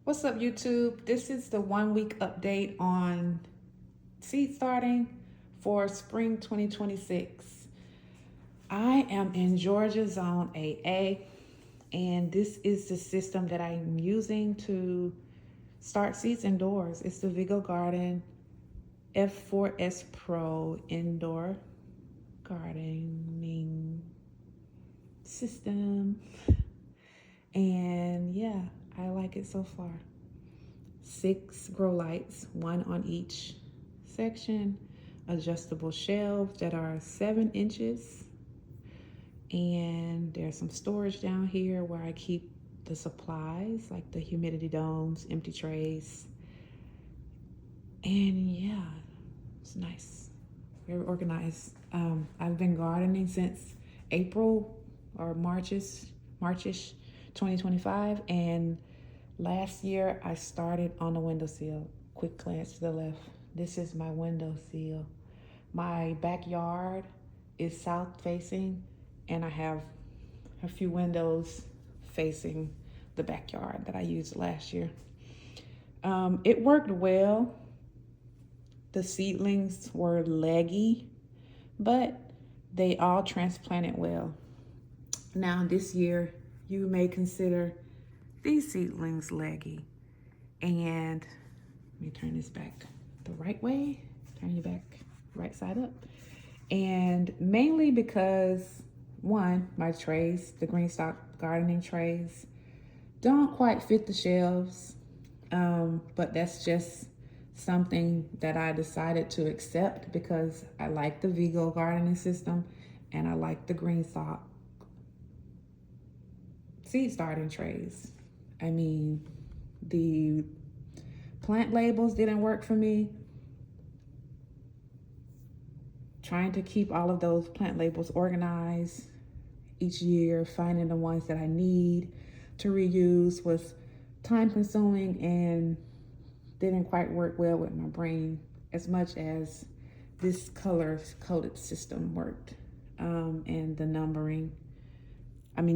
What's up, YouTube? This is the 1 week update on seed starting for spring 2026. I am in Georgia Zone AA, and this is the system that I'm using to start seeds indoors. It's the Vigo Garden F4S Pro Indoor Gardening System. And yeah, I like it so far. 6 grow lights, 1 on each section, adjustable shelves that are 7 inches, and there's some storage down here where I keep the supplies like the humidity domes, empty trays, and yeah, it's nice, very organized. I've been gardening since April or Marchish 2025, and last year I started on the windowsill. Quick glance to the left. This is my windowsill. My backyard is south facing, and I have a few windows facing the backyard that I used last year. It worked well. The seedlings were leggy, but they all transplanted well. Now this year, you may consider these seedlings leggy. And let me turn this back the right way. Turn you back right side up. And mainly because, one, my trays, the green stock gardening trays, don't quite fit the shelves. But that's just something that I decided to accept because I like the Vigo gardening system and I like the green stock seed starting trays. I mean, the plant labels didn't work for me. Trying to keep all of those plant labels organized each year, finding the ones that I need to reuse was time consuming and didn't quite work well with my brain as much as this color coded system worked. And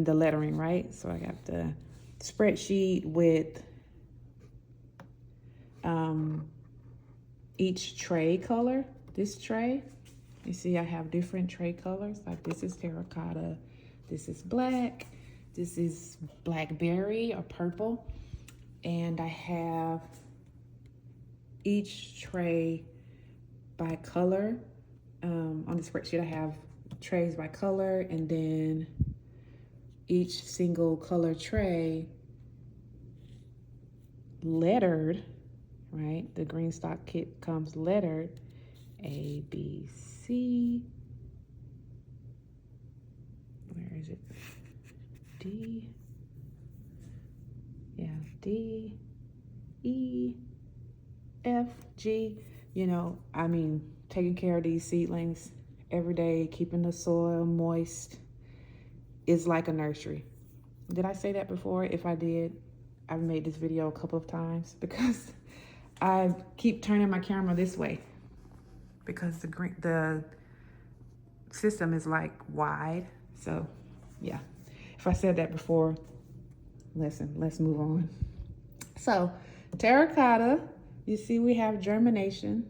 the lettering, right? So I got the spreadsheet with each tray color. This tray, you see I have different tray colors. Like this is terracotta, this is black, this is blackberry or purple. And I have each tray by color. On the spreadsheet I have trays by color, and then each single color tray lettered, right? The green stock kit comes lettered A, B, C. Where is it? D. Yeah, D, E, F, G. Taking care of these seedlings every day, keeping the soil moist is like a nursery. Did I say that before? If I did, I've made this video a couple of times because I keep turning my camera this way because the system is like wide. So yeah, if I said that before, listen, let's move on. So terracotta, you see we have germination,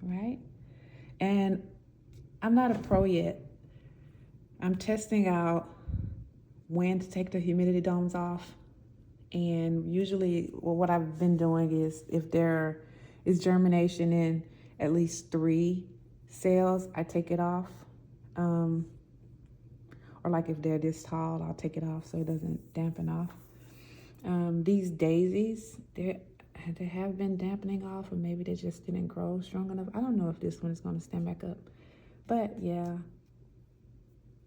right? And I'm not a pro yet. I'm testing out when to take the humidity domes off. And usually, what I've been doing is if there is germination in at least 3 cells, I take it off. Or like if they're this tall, I'll take it off so it doesn't dampen off. These daisies, they have been dampening off, or maybe they just didn't grow strong enough. I don't know if this one is going to stand back up. But yeah,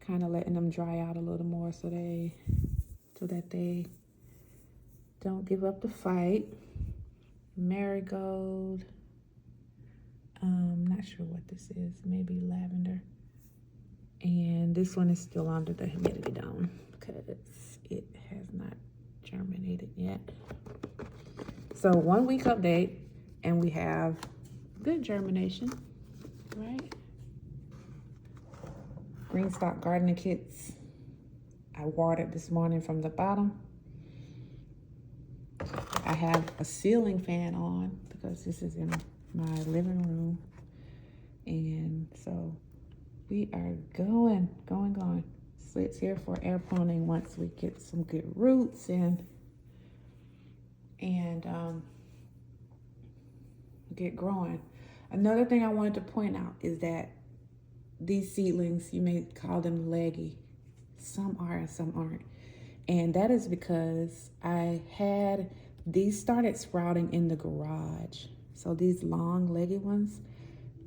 kind of letting them dry out a little more so that they don't give up the fight. Marigold. Not sure what this is. Maybe lavender. And this one is still under the humidity dome because it has not germinated yet. So 1 week update, and we have good germination, right? Green stock gardening kits. I watered this morning from the bottom. I have a ceiling fan on because this is in my living room. And so we are going. Slits here for air pruning once we get some good roots and get growing. Another thing I wanted to point out is that these seedlings, you may call them leggy. Some are and some aren't. And that is because I had these started sprouting in the garage. So these long leggy ones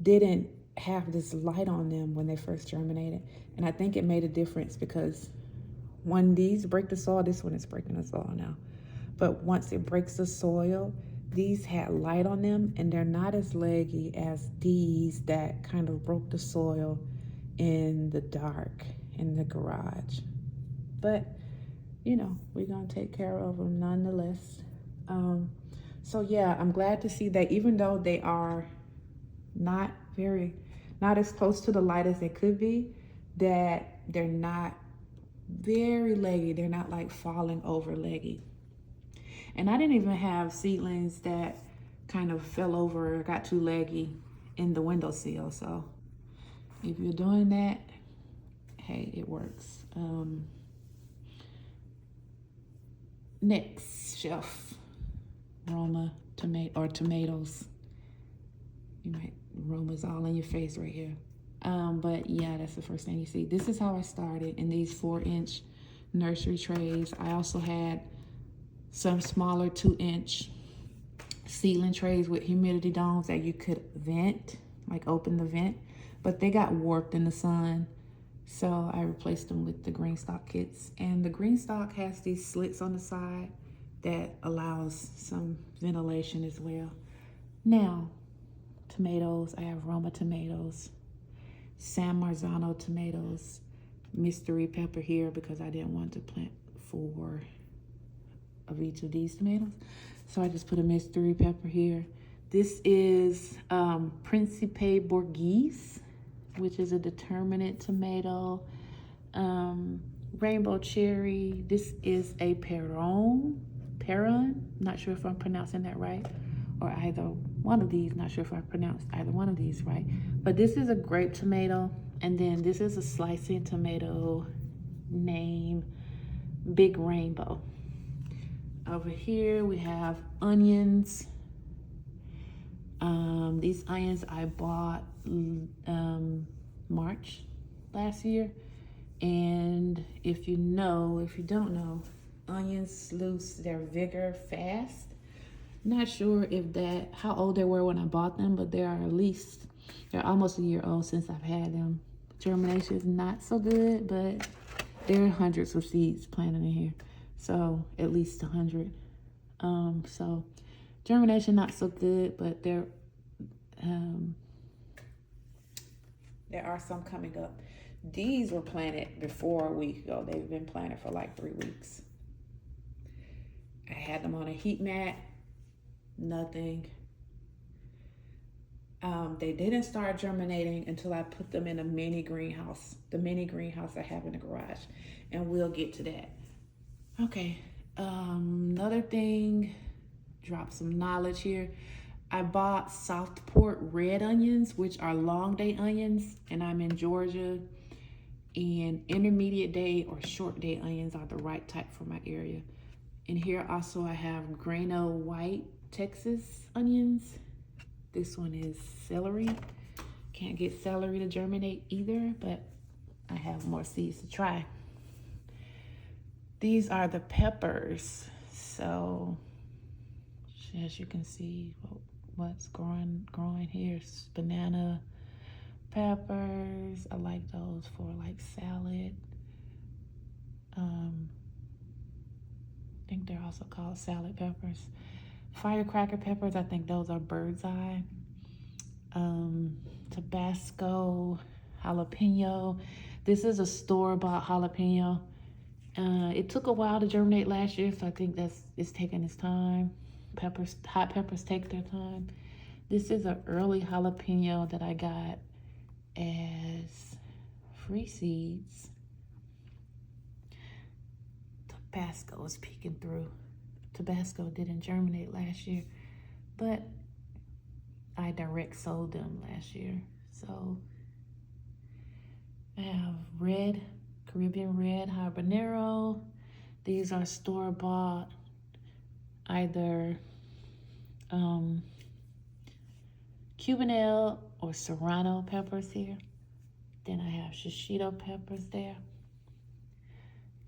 didn't have this light on them when they first germinated. And I think it made a difference because when these break the soil, this one is breaking the soil now. But once it breaks the soil, these had light on them and they're not as leggy as these that kind of broke the soil in the dark in the garage. But, you know, we're going to take care of them nonetheless. So yeah, I'm glad to see that even though they are not as close to the light as they could be, that they're not very leggy. They're not like falling over leggy. And I didn't even have seedlings that kind of fell over or got too leggy in the windowsill. So if you're doing that, hey, it works. Next shelf, tomatoes. You might, Roma's all in your face right here. But yeah, that's the first thing you see. This is how I started in these 4-inch nursery trays. I also had some smaller 2-inch seedling trays with humidity domes that you could vent, like open the vent, but they got warped in the sun. So I replaced them with the green stock kits. And the green stock has these slits on the side that allows some ventilation as well. Now, tomatoes, I have Roma tomatoes, San Marzano tomatoes, mystery pepper here because I didn't want to plant 4 of each of these tomatoes. So I just put a mystery pepper here. This is Principe Borghese, which is a determinate tomato. Rainbow cherry. This is a Peron. Not sure if I'm pronouncing that right. Or either one of these. Not sure if I pronounced either one of these right. But this is a grape tomato. And then this is a slicing tomato named Big Rainbow. Over here we have onions. These onions I bought March last year. And if you don't know, onions lose their vigor fast. Not sure how old they were when I bought them, but they're almost a year old since I've had them. Germination is not so good, but there are hundreds of seeds planted in here. So at least 100. So germination not so good, but there are some coming up. These were planted before a week ago. They've been planted for like 3 weeks. I had them on a heat mat. Nothing. They didn't start germinating until I put them in a mini greenhouse. The mini greenhouse I have in the garage. And we'll get to that. Okay. Another thing, drop some knowledge here. I bought Southport red onions, which are long day onions, and I'm in Georgia. And intermediate day or short day onions are the right type for my area. And here also I have Grano white Texas onions. This one is celery. Can't get celery to germinate either, but I have more seeds to try. These are the peppers. So as you can see, what's growing here is banana peppers. I like those for like salad. I think they're also called salad peppers. Firecracker peppers, I think those are bird's eye. Tabasco, jalapeno. This is a store-bought jalapeno. It took a while to germinate last year, so I think it's taking its time. Hot peppers take their time. This is an early jalapeno that I got as free seeds. Tabasco is peeking through. Tabasco didn't germinate last year, but I direct sold them last year. So I have red, Caribbean red habanero. These are store-bought, either Cubanelle or Serrano peppers here. Then I have shishito peppers there.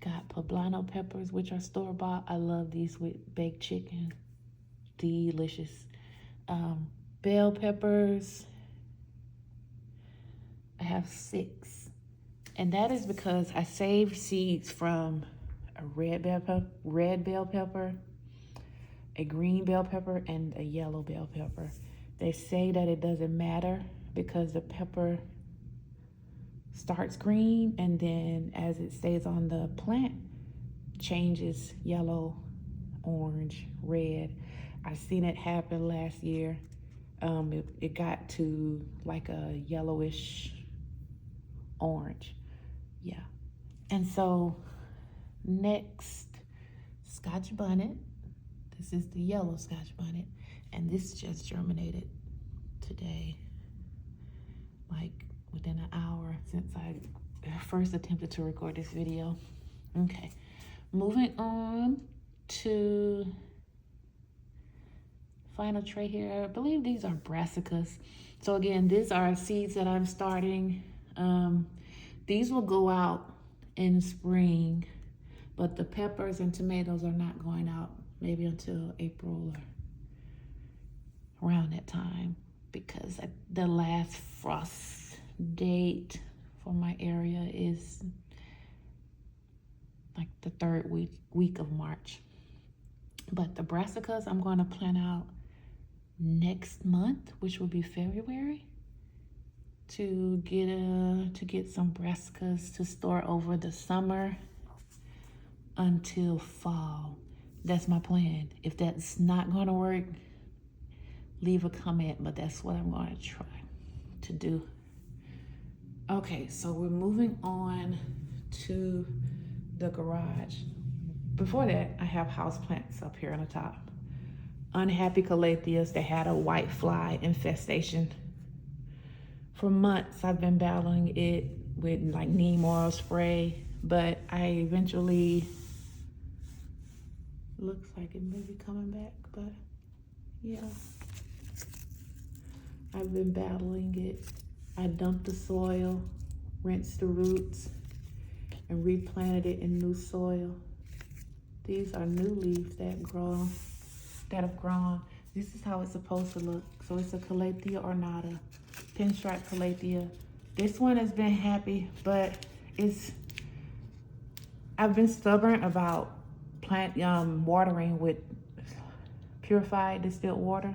Got poblano peppers, which are store-bought. I love these with baked chicken. Delicious. Bell peppers. I have 6. And that is because I saved seeds from a red bell pepper, a green bell pepper, and a yellow bell pepper. They say that it doesn't matter because the pepper starts green and then as it stays on the plant, changes yellow, orange, red. I seen it happen last year. It got to like a yellowish orange. Yeah. And so next, Scotch bonnet. This is the yellow Scotch bonnet, and this just germinated today, like within an hour since I first attempted to record this video. Okay, moving on to final tray here. I believe these are brassicas. So again, these are seeds that I'm starting. These will go out in spring, but the peppers and tomatoes are not going out maybe until April or around that time, because the last frost date for my area is like the third week of March. But the brassicas I'm going to plant out next month, which will be February, to get some brassicas to store over the summer until fall. That's my plan. If that's not going to work, leave a comment, but that's what I'm going to try to do. Okay, so we're moving on to the garage. Before that, I have houseplants up here on the top. Unhappy calatheas that had a white fly infestation. For months, I've been battling it with like neem oil spray, but I eventually, looks like it may be coming back, but yeah. I've been battling it. I dumped the soil, rinsed the roots, and replanted it in new soil. These are new leaves that have grown. This is how it's supposed to look. So it's a Calathea ornata, pinstripe Calathea. This one has been happy, but I've been stubborn about watering with purified distilled water.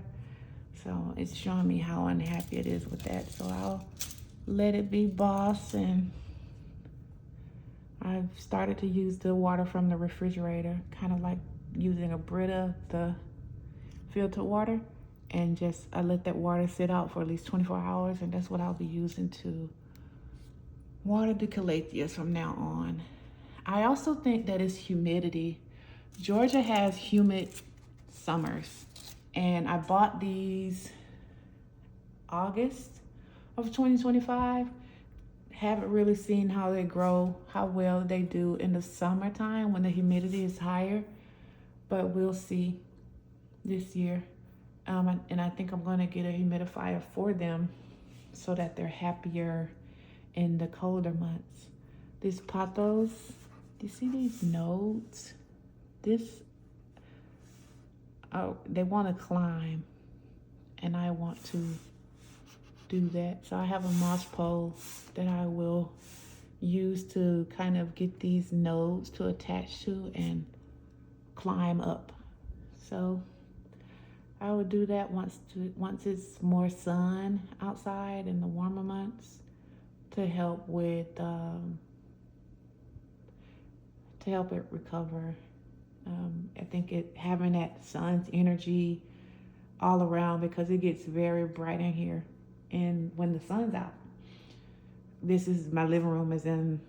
So it's showing me how unhappy it is with that. So I'll let it be boss, and I've started to use the water from the refrigerator, kind of like using a Brita, the filtered water, and just I let that water sit out for at least 24 hours, and that's what I'll be using to water the calatheas from now on. I also think that it's humidity. Georgia has humid summers, and I bought these August of 2025. Haven't really seen how they grow, how well they do in the summertime when the humidity is higher, but we'll see this year. And I think I'm gonna get a humidifier for them so that they're happier in the colder months. These pothos, do you see these nodes? They want to climb, and I want to do that. So I have a moss pole that I will use to kind of get these nodes to attach to and climb up. So I would do that once it's more sun outside in the warmer months, to help with to help it recover. I think having that sun's energy all around, because it gets very bright in here, and when the sun's out, this is my living room is in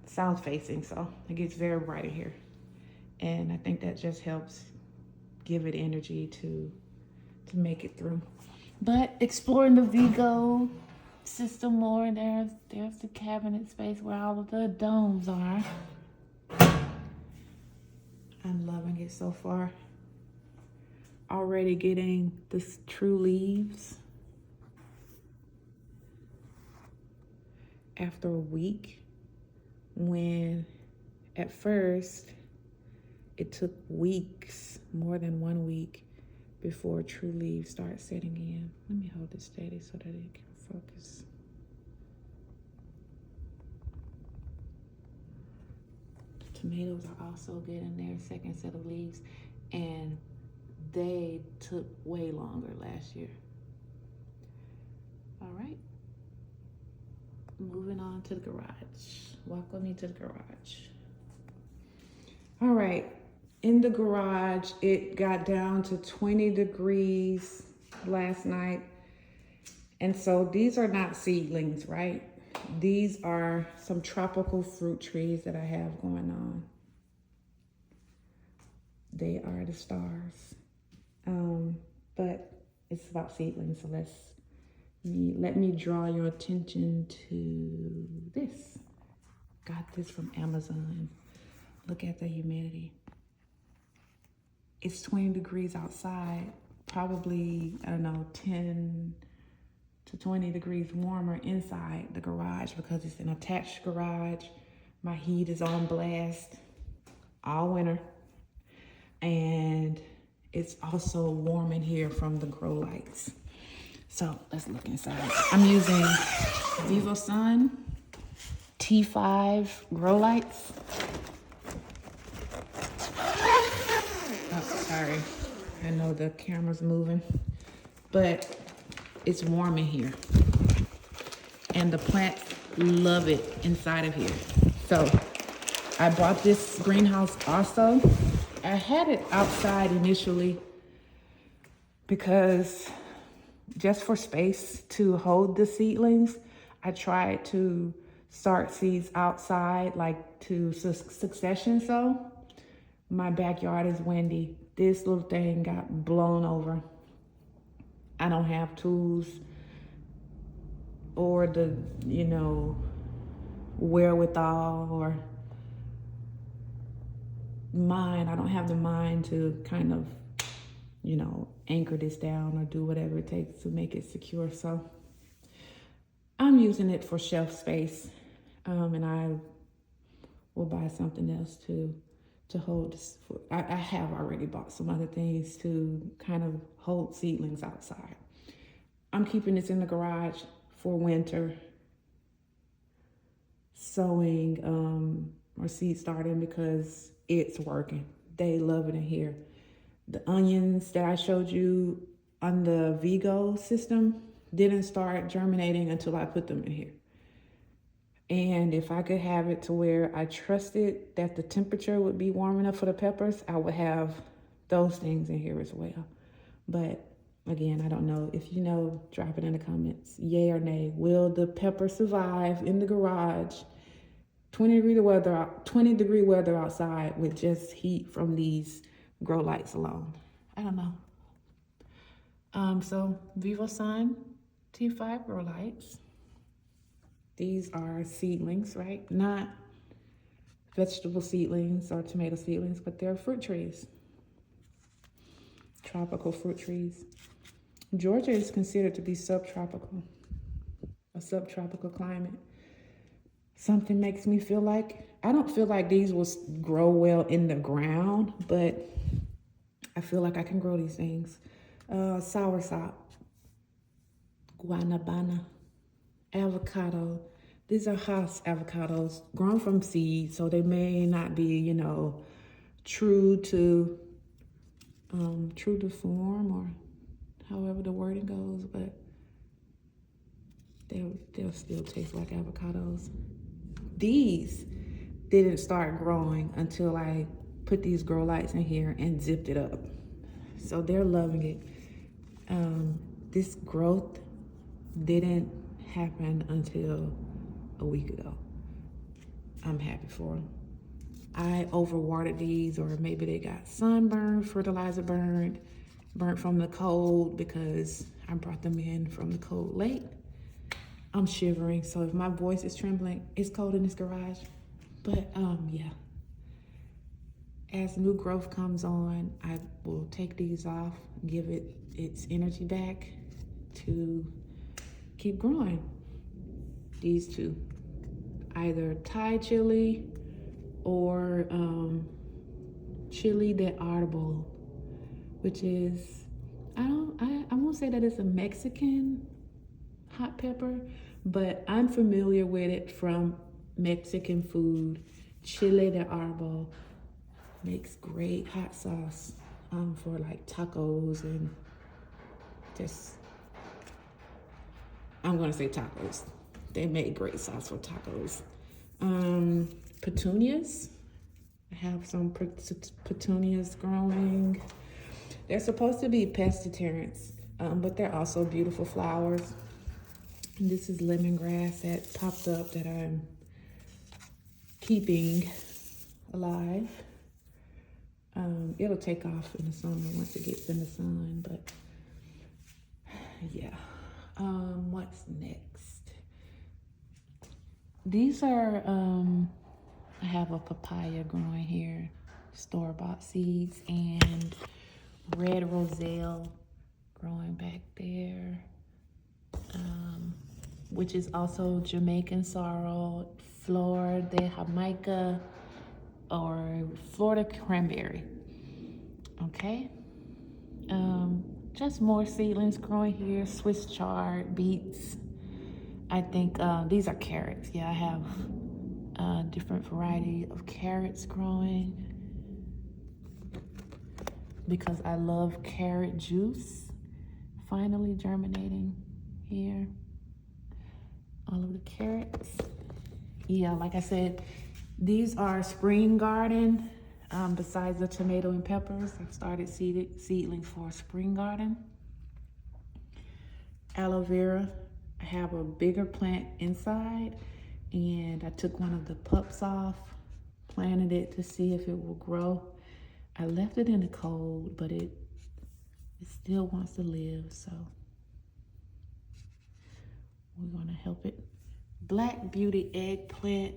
south facing, so it gets very bright in here, and I think that just helps give it energy to make it through. But exploring the Vigo system more, there's the cabinet space where all of the domes are. I'm loving it so far. Already getting the true leaves after a week, when at first it took weeks, more than 1 week, before true leaves start setting in. Let me hold this steady so that it can focus. The tomatoes are also getting their second set of leaves, and they took way longer last year. All right, moving on to the garage. Walk with me to the garage. All right, in the garage, it got down to 20 degrees last night. And so these are not seedlings, right? These are some tropical fruit trees that I have going on. They are the stars. But it's about seedlings, so let me draw your attention to this. Got this from Amazon. Look at the humidity. It's 20 degrees outside, probably, I don't know, 10 to 20 degrees warmer inside the garage because it's an attached garage. My heat is on blast all winter. And it's also warm in here from the grow lights. So let's look inside. I'm using Vivo Sun T5 grow lights. Oh, sorry. I know the camera's moving, but it's warm in here. And the plants love it inside of here. So I bought this greenhouse also. I had it outside initially because just for space to hold the seedlings, I tried to start seeds outside, like to succession. So my backyard is windy. This little thing got blown over. I don't have tools or the, wherewithal or mind. I don't have the mind to kind of, anchor this down or do whatever it takes to make it secure. So I'm using it for shelf space, and I will buy something else to hold this. I have already bought some other things to kind of hold seedlings outside. I'm keeping this in the garage for winter sowing or seed starting because it's working. They love it in here. The onions that I showed you on the Vigo system didn't start germinating until I put them in here. And if I could have it to where I trusted that the temperature would be warm enough for the peppers, I would have those things in here as well. But again, I don't know. If you know, drop it in the comments. Yay or nay. Will the pepper survive in the garage? 20-degree weather outside with just heat from these grow lights alone. I don't know. So Vivo Sun T5 grow lights. These are seedlings, right? Not vegetable seedlings or tomato seedlings, but they're fruit trees. Tropical fruit trees. Georgia is considered to be subtropical, a subtropical climate. Something makes me feel like, I don't feel like these will grow well in the ground, but I feel like I can grow these things. Soursop, guanabana, avocado. These are Hass avocados grown from seed, so they may not be, true to form or however the wording goes, but they'll still taste like avocados. These didn't start growing until I put these grow lights in here and zipped it up. So they're loving it. This growth didn't happen until a week ago. I'm happy for them. I overwatered these, or maybe they got sunburned, fertilizer burnt from the cold, because I brought them in from the cold late. I'm shivering, so if my voice is trembling, it's cold in this garage. But yeah, as new growth comes on, I will take these off, give it its energy back to keep growing. These two, either Thai chili or chili de árbol, which is, I won't say that it's a Mexican hot pepper, but I'm familiar with it from Mexican food. Chile de árbol makes great hot sauce for like tacos, and just, I'm gonna say tacos. They make great sauce for tacos. Petunias. I have some petunias growing. They're supposed to be pescatarians, but they're also beautiful flowers. And this is lemongrass that popped up that I'm keeping alive. It'll take off in the summer once it gets in the sun, but yeah. What's next? These are, I have a papaya growing here, store-bought seeds, and red roselle growing back there, which is also Jamaican sorrel, flor de Jamaica, or Florida cranberry. Okay. Just more seedlings growing here, Swiss chard, beets. I think these are carrots. Yeah, I have a different variety of carrots growing because I love carrot juice. Finally germinating here. All of the carrots. Yeah, like I said, these are spring garden. Besides the tomato and peppers, I've started seedlings for spring garden. Aloe vera. I have a bigger plant inside, and I took one of the pups off, planted it to see if it will grow. I left it in the cold, but it still wants to live, so we're gonna help it. Black beauty eggplant.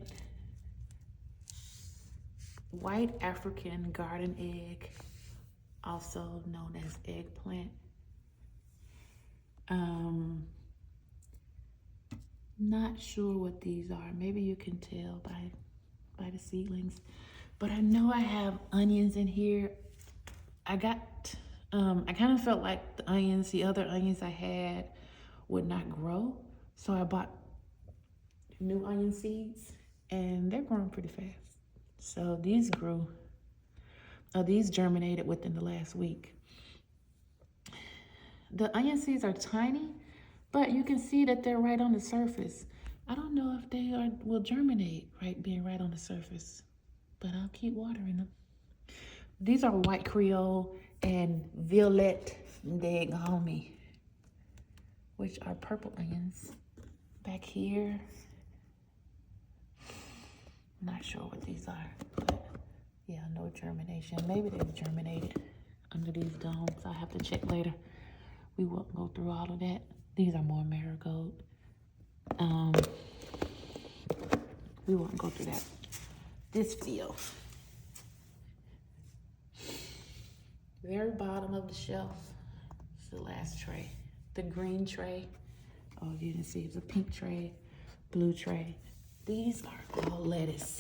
White African garden egg, also known as eggplant. Not sure what these are. Maybe you can tell by the seedlings, but I know I have onions in here. I kind of felt like the other onions I had would not grow, so I bought new onion seeds, and they're growing pretty fast. So these germinated within the last week. The onion seeds are tiny, but you can see that they're right on the surface. I don't know if they will germinate being right on the surface, but I'll keep watering them. These are white Creole and violet de Gaume, which are purple onions. Back here, not sure what these are, but yeah, no germination. Maybe they've germinated under these domes. I'll have to check later. We won't go through all of that. These are more marigold. We won't go through that. This field. Very bottom of the shelf. It's the last tray. The green tray. Oh, you can see it's a pink tray, blue tray. These are all lettuce.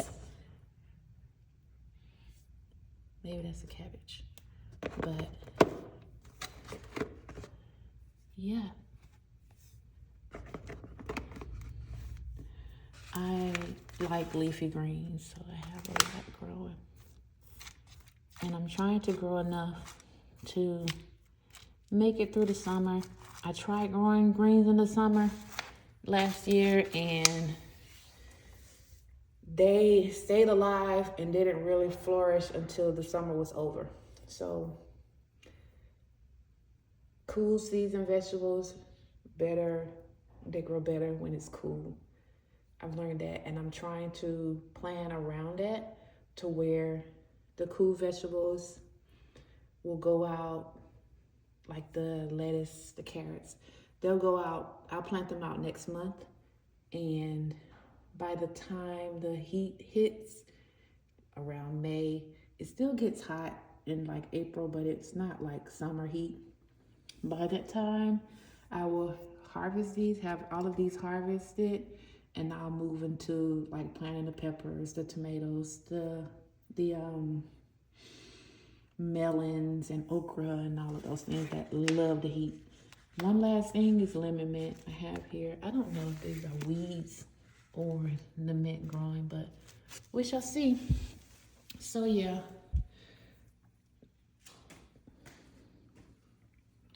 Maybe that's a cabbage. But yeah. I like leafy greens, so I have a lot growing. And I'm trying to grow enough to make it through the summer. I tried growing greens in the summer last year, and they stayed alive and didn't really flourish until the summer was over. So cool season vegetables, they grow better when it's cool. I've learned that, and I'm trying to plan around that to where the cool vegetables will go out, like the lettuce, the carrots. They'll go out, I'll plant them out next month. And by the time the heat hits around May, it still gets hot in like April, but it's not like summer heat. By that time, I will harvest these, have all of these harvested, and I'll move into like planting the peppers, the tomatoes, the melons and okra and all of those things that love the heat. One last thing is lemon mint I have here. I don't know if these are weeds or the mint growing, but we shall see. So yeah,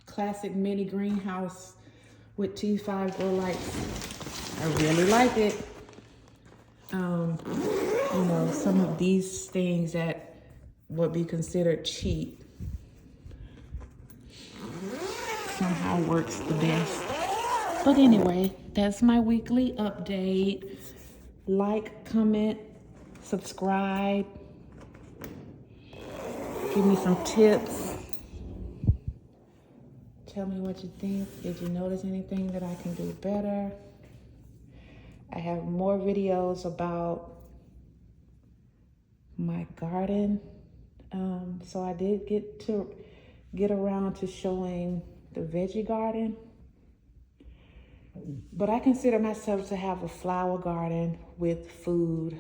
classic mini greenhouse with T5 grow lights. I really like it. You know, some of these things that would be considered cheap somehow works the best. But anyway, that's my weekly update. Like, comment, subscribe. Give me some tips. Tell me what you think. Did you notice anything that I can do better? I have more videos about my garden. So I did get around to showing the veggie garden. But I consider myself to have a flower garden with food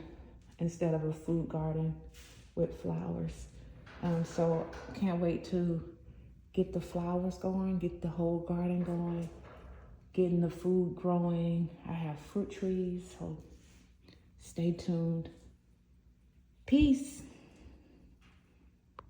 instead of a food garden with flowers. So can't wait to get the flowers going, get the whole garden going, getting the food growing. I have fruit trees, so stay tuned. Peace.